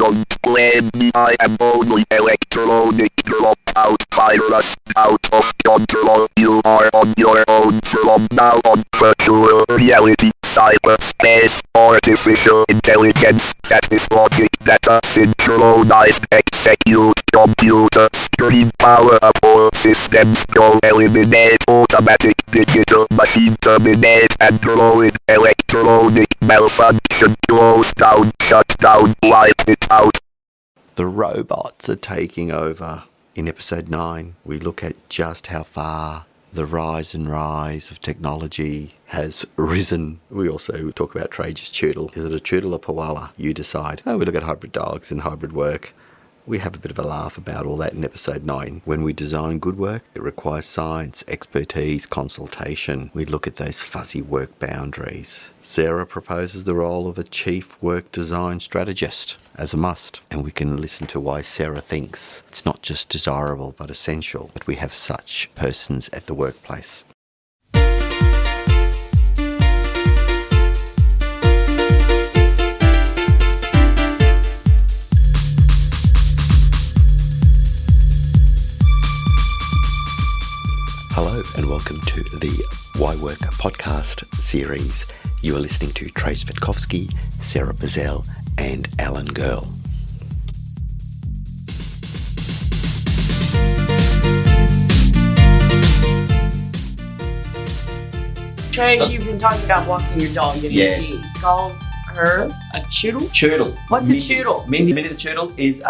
don't blame me, I am only electronic dropout virus out of control. You are on your own from now on. Virtual reality, cyberspace, artificial intelligence, that is logic, data, synchronized, execute, computer, screen power of all systems, go eliminate automatic digital machine, terminate android, electronic malfunction, close down, shut down, wipe it out. The robots are taking over. In episode 9, we look at just how far the rise of technology has risen. We also talk about Trajan's choodle. Is it a choodle or poowawa? You decide. We look at hybrid dogs and hybrid work. We have a bit of a laugh about all that in episode 9. When we design good work, it requires science, expertise, consultation. We look at those fuzzy work boundaries. Sara proposes the role of a Chief Work Design Strategist as a must. And we can listen to why Sara thinks it's not just desirable but essential that we have such persons at the workplace. Hello and welcome to the Why Work podcast series. You are listening to Trace Vitkovsky, Sara Bazell and Alan Girl. Trace, you've been talking about walking your dog. Yes. You call her a choodle? Choodle. What's a choodle? Mindy the choodle is,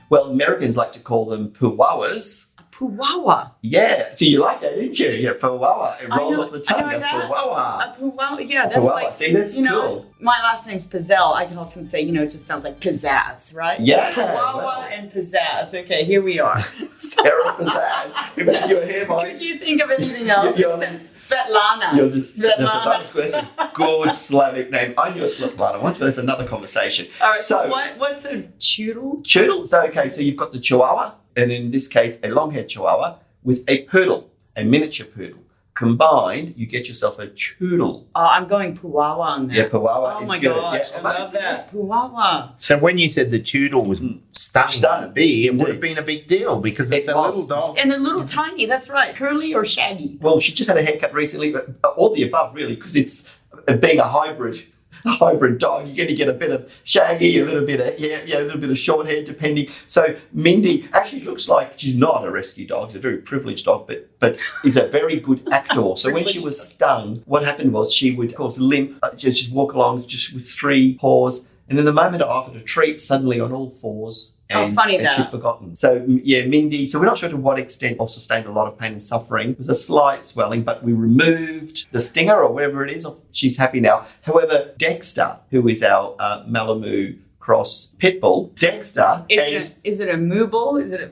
Americans like to call them poowawas. Poowawa. Yeah. So you like that, didn't you? Yeah, poowawa. It rolls off the tongue. I know that. Poowawa. A poowawa. Yeah, that's Poowawa. like, See, that's cool. My last name's Pizzelle. I can often say, it just sounds like pizzazz, right? Yeah. So poowawa and pizzazz. Okay, here we are. Sara Pizzazz. You're here, Mike. Could you think of anything else except Svetlana? That's a good Slavic name. I knew a Svetlana once, but that's another conversation. All right, so what's a choodle? Choodle. So you've got the chihuahua, and in this case, a long-haired chihuahua with a poodle, a miniature poodle. Combined, you get yourself a choodle. Oh, I'm going poowawa on that. Yeah, poowawa oh is my good. Gosh, Yeah, I love that. Poowawa. So when you said the choodle was stunning to be, it would have been a big deal because it's a little dog. And they're little tiny, that's right. Curly or shaggy? Well, she just had a haircut recently, but all the above really, because it's being a hybrid dog, you're going to get a bit of shaggy, a little bit of short hair, depending. So Mindy actually looks like she's not a rescue dog. She's a very privileged dog, but is a very good actor. So when she was stung, what happened was she would, of course, limp, just walk along just with 3 paws. And then the moment I offered a treat, suddenly on all 4s. And she'd forgotten. So, Mindy, so we're not sure to what extent or sustained a lot of pain and suffering. It was a slight swelling, but we removed the stinger or whatever it is. She's happy now. However, Dexter, who is our Malamute cross pit bull, Dexter. Is it a moo bull? Is it a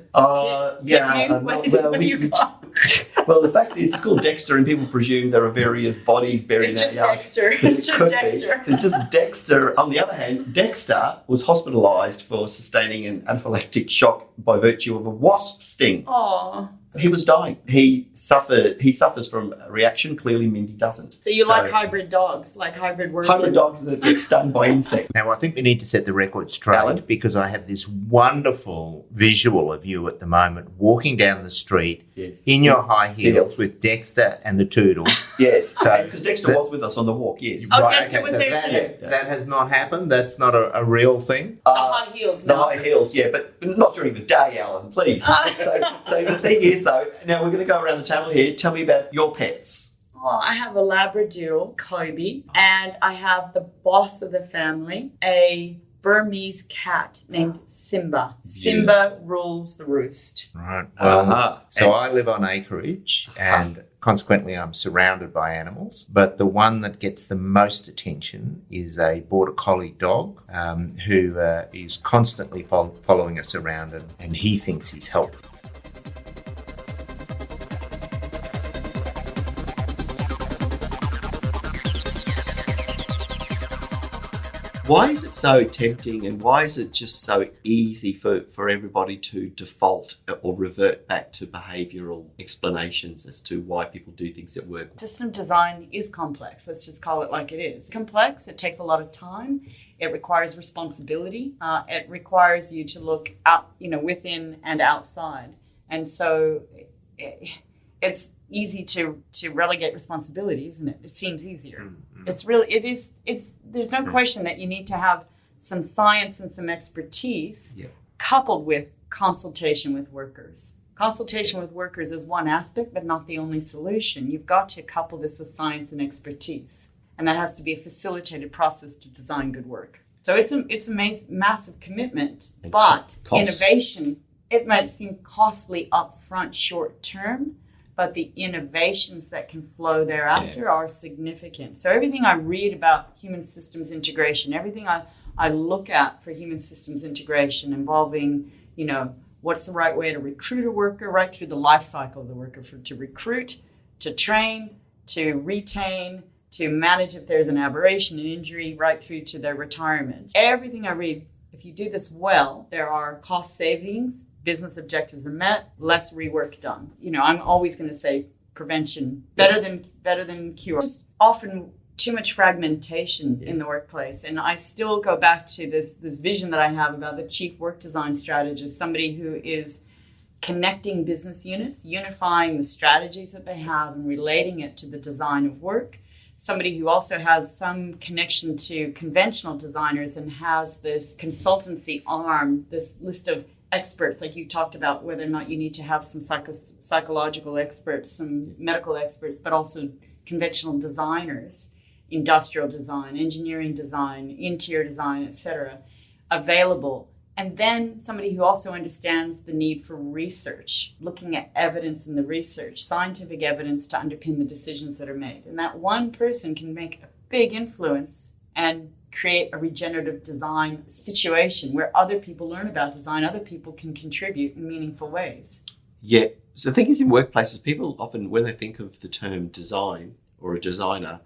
Well, the fact is, it's called Dexter, and people presume there are various bodies buried in that yard. It's just Dexter. So it's just Dexter. On the other hand, Dexter was hospitalised for sustaining an anaphylactic shock by virtue of a wasp sting. Aww. He was dying. He suffers from a reaction. Clearly, Mindy doesn't. So you like hybrid dogs, like hybrid working? Hybrid dogs that get stung by insects. Now, I think we need to set the record straight, Alan? because I have this wonderful visual of you at the moment walking down the street in your high heels with Dexter and the Toodle. Yes, because Dexter was with us on the walk, yes. Oh, Right, Dexter was so there that, that has not happened? That's not a real thing? The high heels, The high heels, yeah, but not during the day, Alan, please. So the thing is, though, now we're going to go around the table here. Tell me about your pets. Oh, I have a Labradoodle, Kobe, and I have the boss of the family, a Burmese cat named Simba. Simba rules the roost. Right. Well, so I live on acreage and consequently I'm surrounded by animals. But the one that gets the most attention is a Border Collie dog who is constantly following us around and he thinks he's helping. Why is it so tempting and why is it just so easy for everybody to default or revert back to behavioural explanations as to why people do things at work? System design is complex. Let's just call it like it is. Complex, it takes a lot of time, It requires responsibility. It requires you to look out, within and outside. And so it's easy to relegate responsibility, isn't it? It seems easier. Mm-hmm. There's no question that you need to have some science and some expertise coupled with consultation with workers. Consultation with workers is one aspect, but not the only solution. You've got to couple this with science and expertise. And that has to be a facilitated process to design good work. So it's a massive commitment, but innovation, it might seem costly upfront short term, but the innovations that can flow thereafter are significant. So everything I read about human systems integration, everything I look at for human systems integration involving, what's the right way to recruit a worker, right through the life cycle of the worker, to recruit, to train, to retain, to manage if there's an aberration, an injury, right through to their retirement. Everything I read, if you do this well, there are cost savings, business objectives are met, less rework done. I'm always going to say prevention, better than cure. There's often too much fragmentation in the workplace. And I still go back to this vision that I have about the Chief Work Design Strategist, somebody who is connecting business units, unifying the strategies that they have and relating it to the design of work. Somebody who also has some connection to conventional designers and has this consultancy arm, this list of experts, like you talked about, whether or not you need to have some psychological experts, some medical experts, but also conventional designers, industrial design, engineering design, interior design, etc., available. And then somebody who also understands the need for research, looking at evidence in the research, scientific evidence to underpin the decisions that are made. And that one person can make a big influence and create a regenerative design situation where other people learn about design, other people can contribute in meaningful ways. Yeah. So the thing is, in workplaces, people often, when they think of the term design or a designer,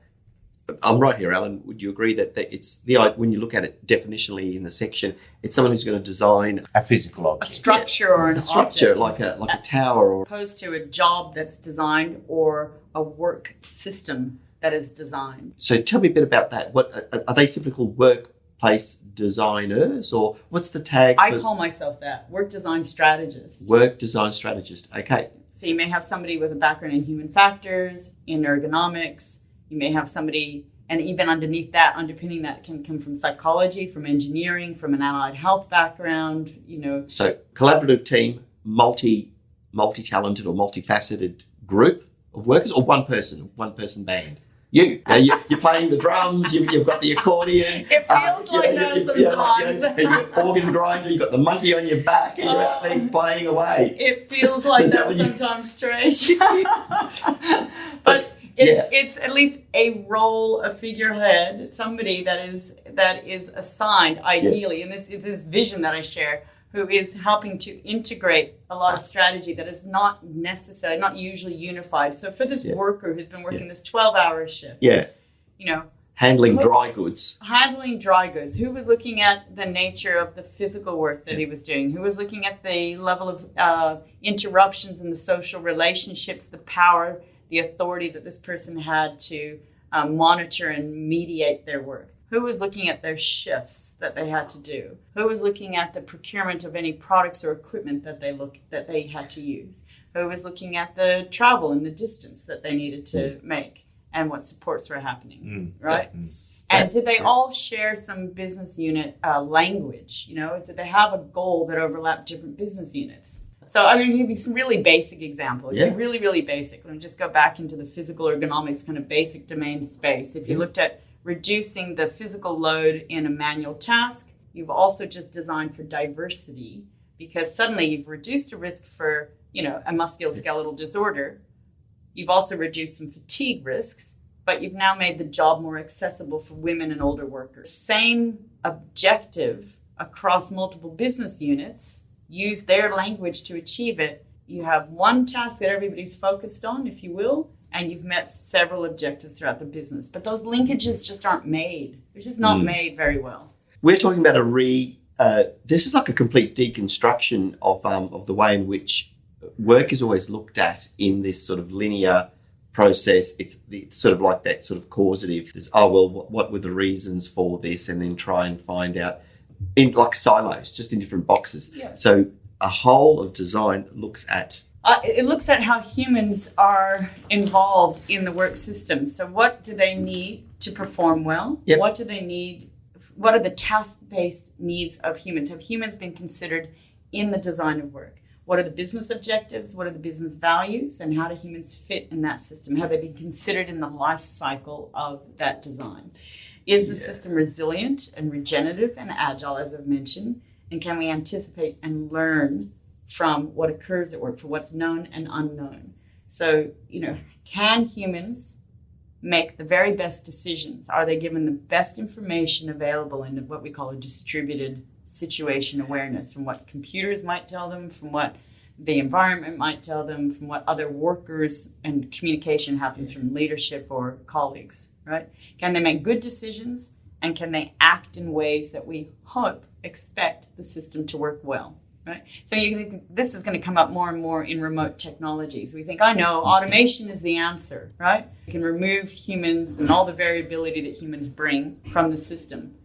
I'm right here, Alan. Would you agree that it's when you look at it definitionally in the section, it's someone who's going to design A physical object. A structure or an structure, object. like a tower, or Opposed to a job that's designed or a work system that is designed. So tell me a bit about that. What are they simply called workplace designers, or what's the tag? I call myself that, work design strategist. Work design strategist. Okay. So you may have somebody with a background in human factors, in ergonomics. You may have somebody, and even underneath that, underpinning that can come from psychology, from engineering, from an allied health background, So collaborative team, multi-talented or multifaceted group of workers, or one person band. You're playing the drums, you've got the accordion. It feels like that sometimes. And you've got organ grinder, you've got the monkey on your back, and you're out there playing away. It feels like that sometimes, Trish. But it's at least a role, a figurehead, somebody that is assigned ideally, and this is this vision that I share, who is helping to integrate a lot of strategy that is not usually unified. So for this worker who's been working this 12-hour shift, handling dry goods. Who was looking at the nature of the physical work that he was doing? Who was looking at the level of interruptions in the social relationships, the power, the authority that this person had to monitor and mediate their work? Who was looking at their shifts that they had to do? Who was looking at the procurement of any products or equipment that they had to use? Who was looking at the travel and the distance that they needed to make and what supports were happening, right? And did they all share some business unit language? Did they have a goal that overlapped different business units? So I'm going to give you some really basic examples. Really, really basic. Let me just go back into the physical ergonomics kind of basic domain space. If you looked at reducing the physical load in a manual task, you've also just designed for diversity, because suddenly you've reduced a risk for, a musculoskeletal disorder. You've also reduced some fatigue risks, but you've now made the job more accessible for women and older workers. Same objective across multiple business units, use their language to achieve it. You have one task that everybody's focused on, if you will, and you've met several objectives throughout the business. But those linkages just aren't made. They're just not made very well. We're talking about this is like a complete deconstruction of the way in which work is always looked at in this sort of linear process. It's sort of like that sort of causative. There's, what were the reasons for this? And then try and find out in like silos, just in different boxes. Yeah. So a whole of design looks at... It looks at how humans are involved in the work system. So what do they need to perform well? Yep. What do they need? What are the task-based needs of humans? Have humans been considered in the design of work? What are the business objectives? What are the business values? And how do humans fit in that system? Have they been considered in the life cycle of that design? Is the system resilient and regenerative and agile, as I've mentioned? And can we anticipate and learn from what occurs at work, for what's known and unknown? So, can humans make the very best decisions? Are they given the best information available in what we call a distributed situation awareness, from what computers might tell them, from what the environment might tell them, from what other workers, and communication happens from leadership or colleagues, right? Can they make good decisions, and can they act in ways that we expect the system to work well? Right? So this is going to come up more and more in remote technologies. We think, I know, automation is the answer, right? We can remove humans and all the variability that humans bring from the system.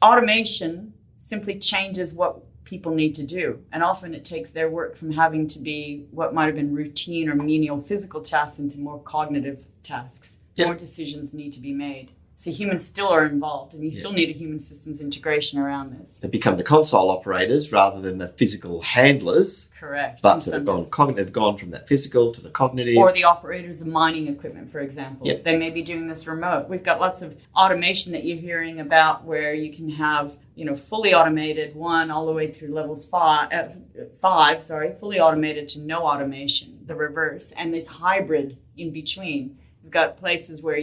Automation simply changes what people need to do. And often it takes their work from having to be what might have been routine or menial physical tasks into more cognitive tasks. Yep. More decisions need to be made. So humans still are involved, and you still need a human systems integration around this. They become the console operators rather than the physical handlers. Correct. But so they've gone from that physical to the cognitive. Or the operators of mining equipment, for example. Yep. They may be doing this remote. We've got lots of automation that you're hearing about where you can have, fully automated one all the way through levels fully automated to no automation, the reverse, and this hybrid in between. We've got places where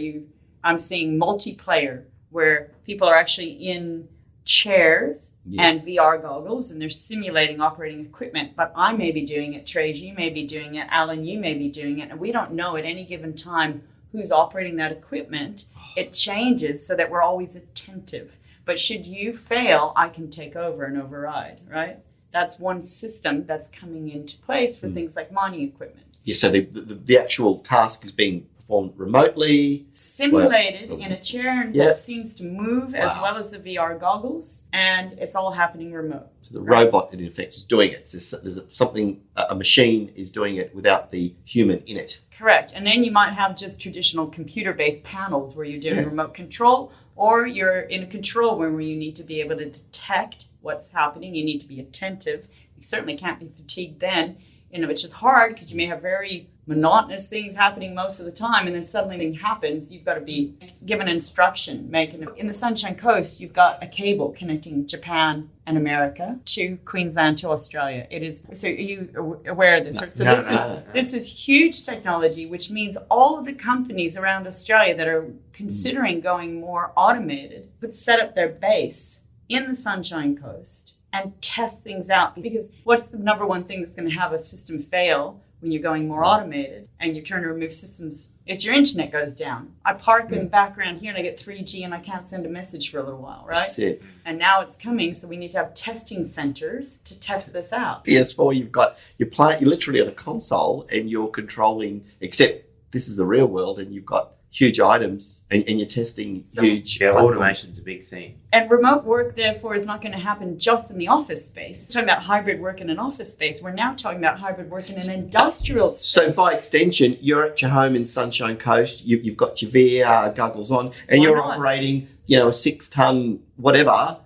I'm seeing multiplayer, where people are actually in chairs and VR goggles, and they're simulating operating equipment. But I may be doing it, Trace, you may be doing it, Alan, you may be doing it, and we don't know at any given time who's operating that equipment. It changes so that we're always attentive. But should you fail, I can take over and override, right? That's one system that's coming into place for things like mining equipment. Yeah, so the actual task is being performed remotely, simulated in a chair that seems to move as well as the VR goggles, and it's all happening remote. So the robot, in effect, is doing it. There's something, a machine is doing it without the human in it. Correct. And then you might have just traditional computer-based panels where you're doing remote control, or you're in a control room where you need to be able to detect what's happening. You need to be attentive. You certainly can't be fatigued then, which is hard because you may have very monotonous things happening most of the time, and then suddenly something happens. You've got to be given instruction. In the Sunshine Coast, you've got a cable connecting Japan and America to Queensland to Australia. It is. So are you aware of this? This is huge technology, which means all of the companies around Australia that are considering going more automated could set up their base in the Sunshine Coast and test things out. Because what's the number one thing that's going to have a system fail when you're going more automated and you're trying to remove systems? If your internet goes down, I park in the background here and I get 3G and I can't send a message for a little while, right? That's it. And now it's coming, so we need to have testing centers to test this out. PS4, you're literally at a console and you're controlling, except this is the real world, and you've got huge items and you're testing huge. Automation's a big thing. And remote work, therefore, is not going to happen just in the office space. We're talking about hybrid work in an office space. We're now talking about hybrid work in an industrial space. So by extension, you're at your home in Sunshine Coast, you've got your VR goggles on, and you're operating, a 6-ton whatever,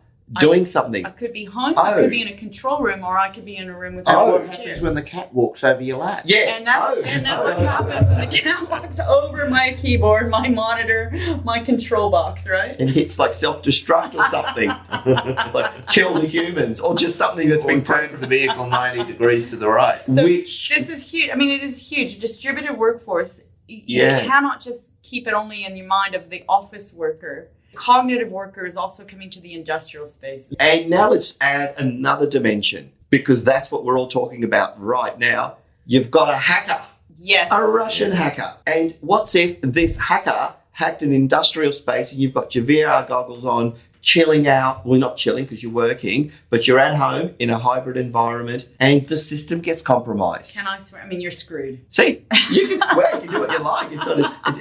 doing something. I could be home, I could be in a control room, or I could be in a room with a What happens when the cat walks over your lap? Yeah. And that's what happens when the cat walks over my keyboard, my monitor, my control box, right? And hits like self-destruct or something. Like kill the humans, or just something that's been turns the vehicle 90 degrees to the right. So this is huge. I mean, it is huge. Distributed workforce, you cannot just keep it only in your mind of the office worker. Cognitive worker is also coming to the industrial space. And now let's add another dimension, because that's what we're all talking about right now. You've got a hacker. Yes. A Russian hacker. And what's if this hacker hacked an industrial space and you've got your VR goggles on, chilling out. Well, not chilling because you're working, but you're at home in a hybrid environment and the system gets compromised. Can I swear? I mean, you're screwed. See, you can swear, you can do what you like.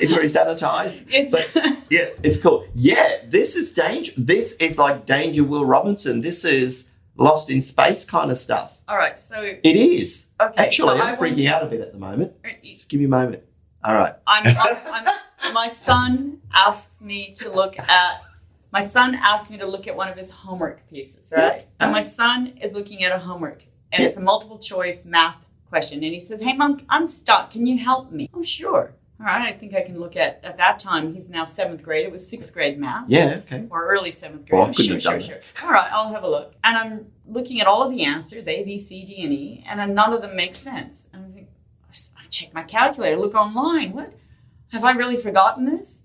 It's very sanitized. But yeah, it's cool. Yeah, this is danger. This is like Danger Will Robinson. This is Lost in Space kind of stuff. All right, so It is. Okay, Actually, so I'm freaking out a bit at the moment. Just give me a moment. All right. My son asked me to look at one of his homework pieces, right? And my son is looking at a homework, and it's a multiple choice math question, and he says, "Hey, Mom, I'm stuck. Can you help me?" Oh, sure. All right, I think I can look at that time, he's now 7th grade. It was 6th grade math. Yeah, okay. Or early 7th grade. Well, I couldn't have done Sure. All right, I'll have a look. And I'm looking at all of the answers, A, B, C, D, and E, and none of them make sense. And I think, I check my calculator, look online. What? Have I really forgotten this?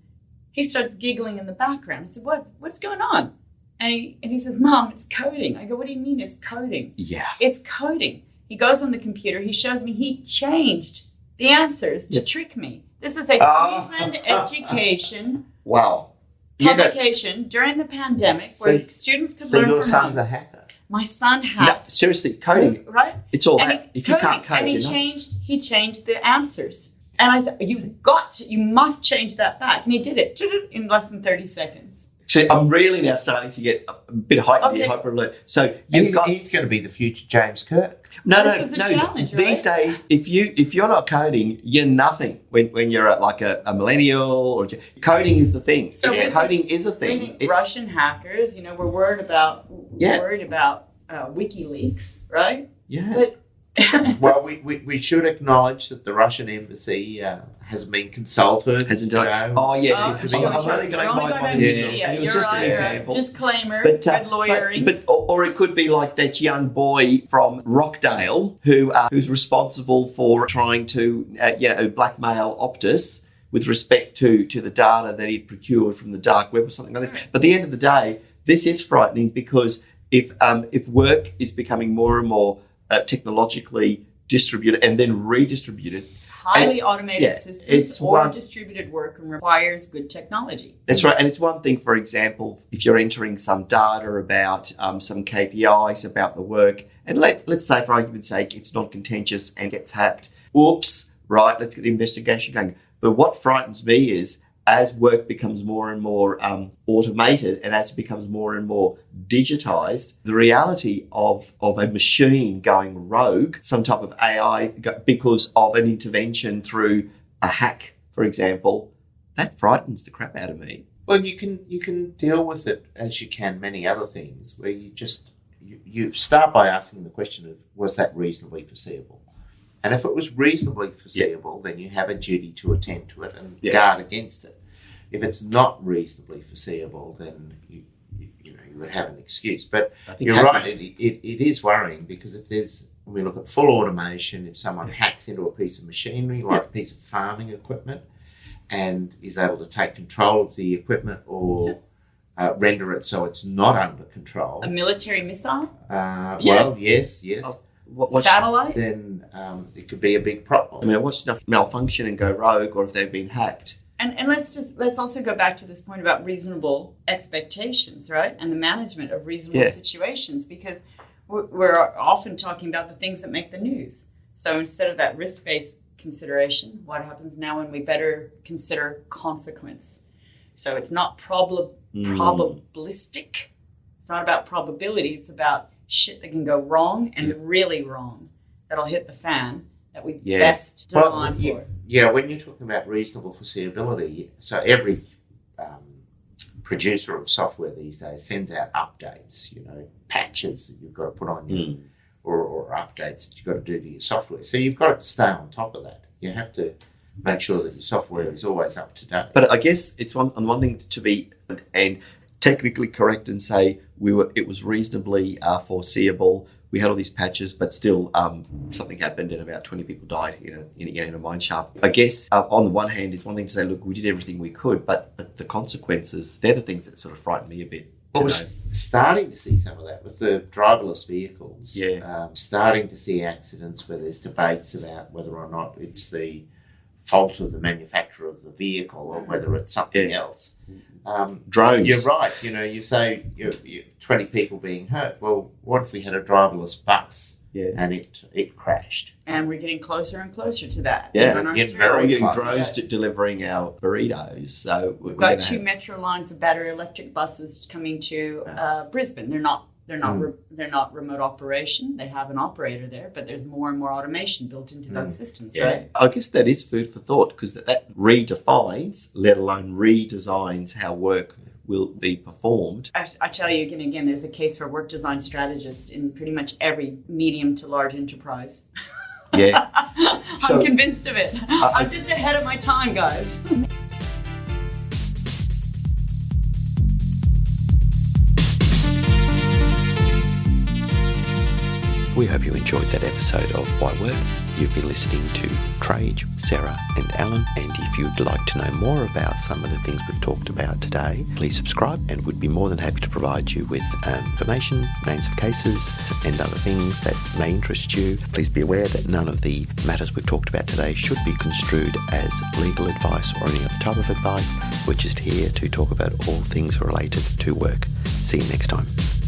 He starts giggling in the background. I said, what's going on? And he says, Mom, it's coding. I go, what do you mean it's coding? Yeah. It's coding. He goes on the computer. He shows me he changed the answers to trick me. This is a Queensland education publication during the pandemic where students could learn from home. So your son's a hacker? My son hacked. No, seriously, coding. Right? It's all And that. If you can't code, and he you're not. changed the answers. And I said, you must change that back. And he did it in less than 30 seconds. So I'm really now starting to get a bit heightened here, hyper alert. So He's going to be the future James Kirk. This is a challenge, right? These days, if you're not coding, you're nothing. When you're at like a millennial or coding is the thing. So coding is a thing. Russian hackers, we're worried about WikiLeaks, right? Yeah. But Well, we should acknowledge that the Russian embassy has been consulted. Hasn't done it. Oh, yes. Oh, I'm only going by the news. And it was just an example. Disclaimer, But, good lawyering. or it could be like that young boy from Rockdale who's responsible for trying to blackmail Optus with respect to the data that he'd procured from the dark web or something like this. But at the end of the day, this is frightening because if work is becoming more and more technologically distributed and then redistributed, highly automated systems distributed work requires good technology. That's right. And it's one thing, for example, if you're entering some data about some KPIs about the work, and let's say, for argument's sake, it's non-contentious and gets hacked. Oops, right, let's get the investigation going. But what frightens me is as work becomes more and more automated and as it becomes more and more digitized, the reality of a machine going rogue, some type of AI, because of an intervention through a hack, for example, that frightens the crap out of me. Well, you can deal with it as you can many other things, where you start by asking the question of, was that reasonably foreseeable? And if it was reasonably foreseeable, then you have a duty to attend to it and guard against it. If it's not reasonably foreseeable, then you would have an excuse. But you're right, it is worrying because when we look at full automation, if someone hacks into a piece of machinery, like a piece of farming equipment, and is able to take control of the equipment or render it so it's not under control. A military missile? Well, yes. Satellite? Then it could be a big problem. I mean, what's enough malfunction and go rogue, or if they've been hacked? And let's also go back to this point about reasonable expectations, right? And the management of reasonable situations, because we're often talking about the things that make the news. So instead of that risk-based consideration, what happens now when we better consider consequence? So it's not probabilistic. It's not about probability. It's about shit that can go wrong and really wrong that'll hit the fan that we best design for. Yeah, when you're talking about reasonable foreseeability, so every producer of software these days sends out updates, patches that you've got to put on your, or updates that you've got to do to your software. So you've got to stay on top of that. You have to make sure that your software is always up to date. But I guess it's one thing to be and technically correct and say it was reasonably foreseeable. We had all these patches, but still something happened and about 20 people died in a mine shaft. I guess on the one hand, it's one thing to say, look, we did everything we could, but the consequences, they're the things that sort of frighten me a bit. Well, we're starting to see some of that with the driverless vehicles. Yeah. Starting to see accidents where there's debates about whether or not it's the fault of the manufacturer of the vehicle or whether it's something else. Drones. You're right. You say 20 people being hurt. Well, what if we had a driverless bus and it crashed? And we're getting closer and closer to that. Yeah, on our getting streets. very We're getting close. drones delivering our burritos. So We've got 2 metro lines of battery electric buses coming to Brisbane. They're not remote operation. They have an operator there, but there's more and more automation built into those systems, right? I guess that is food for thought, because that redefines, let alone redesigns, how work will be performed. I tell you again, there's a case for a work design strategist in pretty much every medium to large enterprise. Yeah. I'm convinced of it. I'm just ahead of my time, guys. We hope you enjoyed that episode of Why Work. You've been listening to Trage, Sara and Alan, and if you'd like to know more about some of the things we've talked about today, please subscribe, and we'd be more than happy to provide you with information, names of cases and other things that may interest you. Please be aware that none of the matters we've talked about today should be construed as legal advice or any other type of advice. We're just here to talk about all things related to work. See you next time.